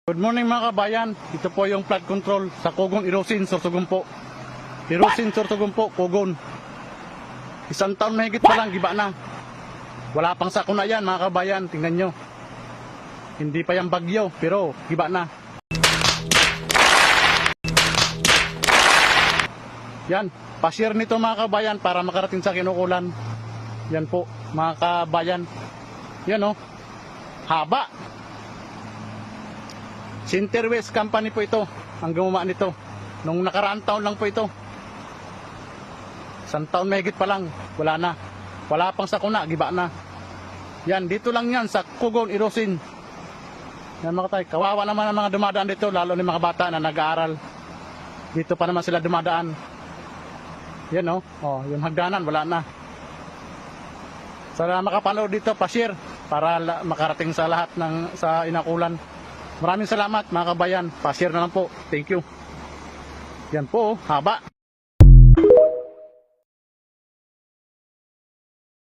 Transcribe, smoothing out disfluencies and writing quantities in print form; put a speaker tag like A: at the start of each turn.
A: Good morning mga kabayan, ito po yung flood control sa Kugon, Irosin, Sorsogon po. Irosin, Sorsogon po, Kugon. Isang taon mahigit pa lang, giba na. Wala pang sakuna yan mga kabayan, tingnan nyo. Hindi pa yung bagyo, pero giba na. Yan, pa-share nito mga kabayan para makarating sa kinukulan. Yan po mga kabayan. Yan o, haba. Centerwest Company po ito ang gumawa nito. Nung nakaraang taon lang po ito. Isang taon mahigit pa lang, wala na. Wala pang sakuna, giba na. Yan, dito lang yan sa Kugon, Irosin. Yan mga tay, kawawa naman ang mga dumadaan dito, lalo ni mga bata na nag-aaral. Dito pa naman sila dumadaan. Yan o, yung hagdanan, wala na. Sana makapanood dito, pa-share para makarating sa lahat sa inakulan. Maraming salamat mga kabayan. Pa-share na lang po. Thank you. Yan po, haba.